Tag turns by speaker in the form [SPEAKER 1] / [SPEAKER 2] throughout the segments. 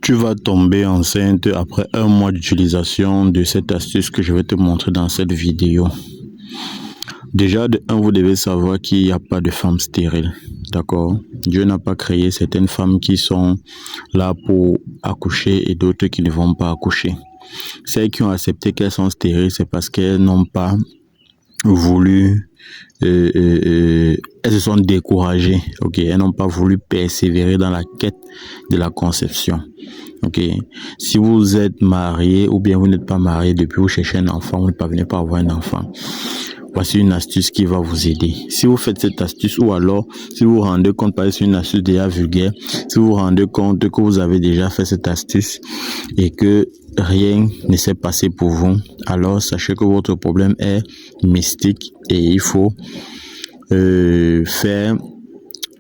[SPEAKER 1] Tu vas tomber enceinte après un mois d'utilisation de cette astuce que je vais te montrer dans cette vidéo. Déjà, vous devez savoir qu'il n'y a pas de femmes stériles. D'accord? Dieu n'a pas créé certaines femmes qui sont là pour accoucher et d'autres qui ne vont pas accoucher. Celles qui ont accepté qu'elles sont stériles, c'est parce qu'elles n'ont pas voulu, elles se sont découragées. Ok, elles n'ont pas voulu persévérer dans la quête de la conception. Ok, si vous êtes marié ou bien vous n'êtes pas marié depuis vous cherchez un enfant, vous ne parvenez pas à avoir un enfant. Voici une astuce qui va vous aider. Si vous faites cette astuce ou alors si vous vous rendez compte, parce que c'est une astuce déjà vulgaire, si vous vous rendez compte que vous avez déjà fait cette astuce et que rien ne s'est passé pour vous, alors sachez que votre problème est mystique et il faut faire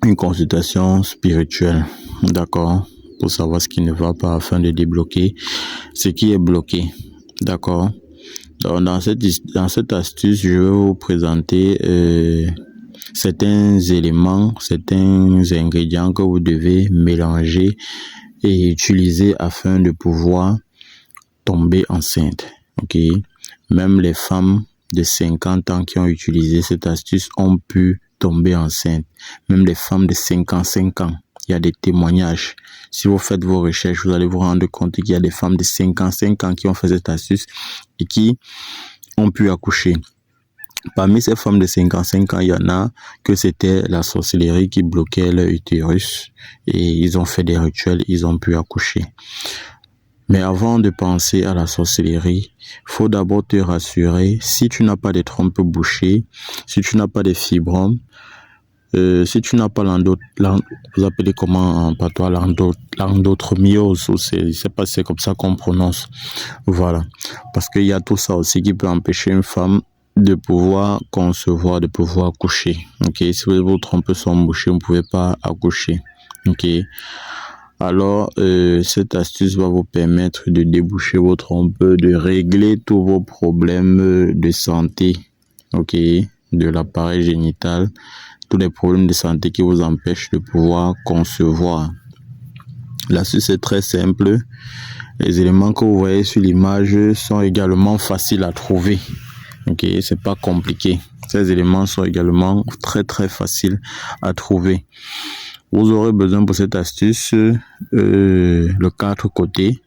[SPEAKER 1] une consultation spirituelle, d'accord, pour savoir ce qui ne va pas afin de débloquer ce qui est bloqué, d'accord. Donc, dans cette astuce, je vais vous présenter certains éléments, certains ingrédients que vous devez mélanger et utiliser afin de pouvoir tomber enceinte. Ok, même les femmes de 50 ans qui ont utilisé cette astuce ont pu tomber enceinte. Même les femmes de 55 ans. Il y a des témoignages. Si vous faites vos recherches, vous allez vous rendre compte qu'il y a des femmes de 55 ans qui ont fait cette astuce et qui ont pu accoucher. Parmi ces femmes de 55 ans, il y en a que c'était la sorcellerie qui bloquait leur utérus et ils ont fait des rituels, ils ont pu accoucher. Mais avant de penser à la sorcellerie, il faut d'abord te rassurer, si tu n'as pas de trompes bouchées, si tu n'as pas de fibromes, si tu n'as pas vous appelez comment en patois, l'endométriose, je ne sais pas si c'est comme ça qu'on prononce. Voilà. Parce qu'il y a tout ça aussi qui peut empêcher une femme de pouvoir concevoir, de pouvoir accoucher. Ok. Si vos trompes sont bouchées, vous ne pouvez pas accoucher. Ok. Alors, cette astuce va vous permettre de déboucher vos trompes, de régler tous vos problèmes de santé. Ok. De l'appareil génital. Tous les problèmes de santé qui vous empêchent de pouvoir concevoir. L'astuce est très simple. Les éléments que vous voyez sur l'image sont également faciles à trouver. Ok, c'est pas compliqué. Ces éléments sont également très faciles à trouver. Vous aurez besoin pour cette astuce le 4 côtés,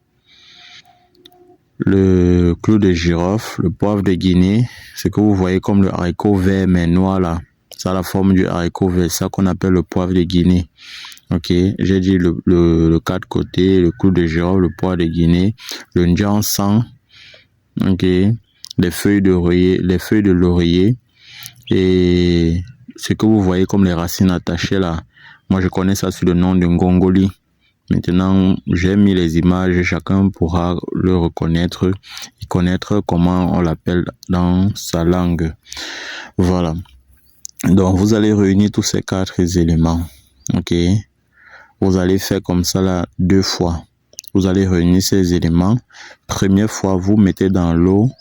[SPEAKER 1] le clou de girofle, le poivre de Guinée, ce que vous voyez comme le haricot vert mais noir là. Ça a la forme du haricot vert, ça qu'on appelle le poivre de Guinée. Ok, j'ai dit le 4 côtés, le clou de girofle, le poivre de Guinée, le njiansang, ok, les feuilles de laurier et ce que vous voyez comme les racines attachées là. Moi je connais ça sous le nom de ngongoli. Maintenant, j'ai mis les images, chacun pourra le reconnaître et connaître comment on l'appelle dans sa langue. Voilà. Donc, vous allez réunir tous ces 4 éléments. Ok. Vous allez faire comme ça là 2 fois. Vous allez réunir ces éléments. Première fois, vous mettez dans l'eau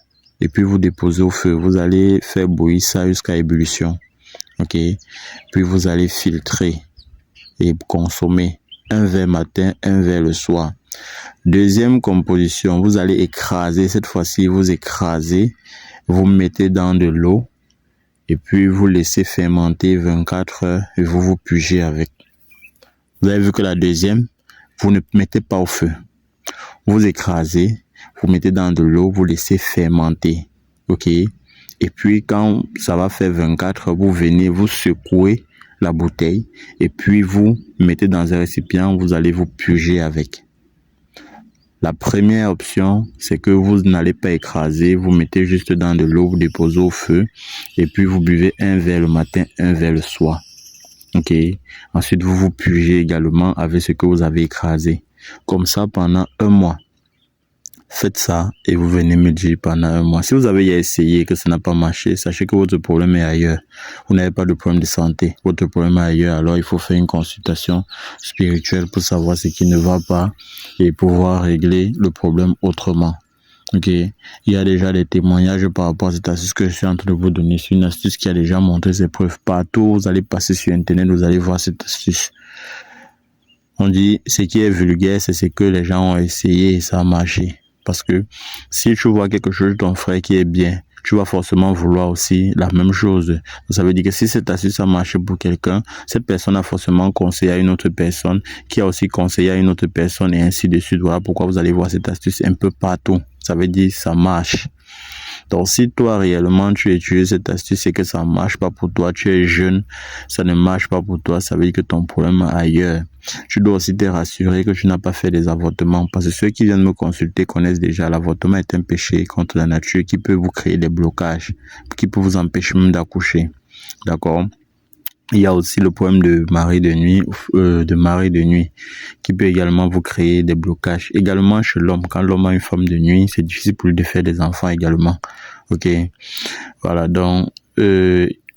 [SPEAKER 1] et puis vous déposez au feu. Vous allez faire bouillir ça jusqu'à ébullition. Ok. Puis vous allez filtrer et consommer. Un verre matin, un verre le soir. Deuxième composition, vous allez écraser. Cette fois-ci, vous écrasez. Vous mettez dans de l'eau. Et puis, vous laissez fermenter 24 heures et vous pugez avec. Vous avez vu que la deuxième, vous ne mettez pas au feu. Vous écrasez, vous mettez dans de l'eau, vous laissez fermenter. Ok? Et puis, quand ça va faire 24 heures, vous venez, vous secouez la bouteille et puis vous mettez dans un récipient, vous allez vous puger avec. La première option, c'est que vous n'allez pas écraser, vous mettez juste dans de l'eau, vous déposez au feu et puis vous buvez un verre le matin, un verre le soir. Ok. Ensuite, vous vous pugez également avec ce que vous avez écrasé. Comme ça pendant un mois. Faites ça et vous venez me dire pendant un mois. Si vous avez essayé et que ça n'a pas marché, sachez que votre problème est ailleurs. Vous n'avez pas de problème de santé. Votre problème est ailleurs. Alors, il faut faire une consultation spirituelle pour savoir ce qui ne va pas et pouvoir régler le problème autrement. Ok. Il y a déjà des témoignages par rapport à cette astuce que je suis en train de vous donner. C'est une astuce qui a déjà montré ses preuves partout. Vous allez passer sur Internet, vous allez voir cette astuce. On dit ce qui est vulgaire, c'est ce que les gens ont essayé et ça a marché. Parce que si tu vois quelque chose de ton frère qui est bien, tu vas forcément vouloir aussi la même chose. Donc, ça veut dire que si cette astuce a marché pour quelqu'un, cette personne a forcément conseillé à une autre personne, qui a aussi conseillé à une autre personne et ainsi de suite. Voilà pourquoi vous allez voir cette astuce un peu partout. Ça veut dire ça marche. Donc, si toi, réellement, tu utilises cette astuce et que ça marche pas pour toi, tu es jeune, ça ne marche pas pour toi, ça veut dire que ton problème est ailleurs. Tu dois aussi te rassurer que tu n'as pas fait des avortements parce que ceux qui viennent me consulter connaissent déjà l'avortement est un péché contre la nature qui peut vous créer des blocages, qui peut vous empêcher même d'accoucher. D'accord? Il y a aussi le problème de marée de nuit, qui peut également vous créer des blocages. Également chez l'homme, quand l'homme a une femme de nuit, c'est difficile pour lui de faire des enfants également. Ok, voilà donc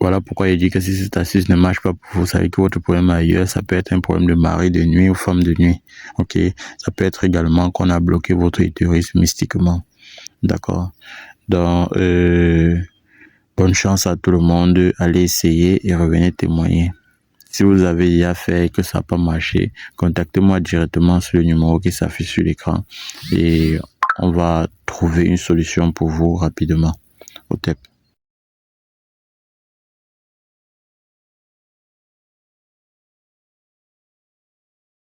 [SPEAKER 1] voilà pourquoi il dit que si cette astuce ne marche pas pour vous, vous savez que votre problème ailleurs, ça peut être un problème de marée de nuit ou femme de nuit. Ok, ça peut être également qu'on a bloqué votre utérus mystiquement. D'accord. Donc bonne chance à tout le monde, allez essayer et revenez témoigner. Si vous avez déjà fait et que ça n'a pas marché, contactez-moi directement sur le numéro qui s'affiche sur l'écran et on va trouver une solution pour vous rapidement. Au TEP.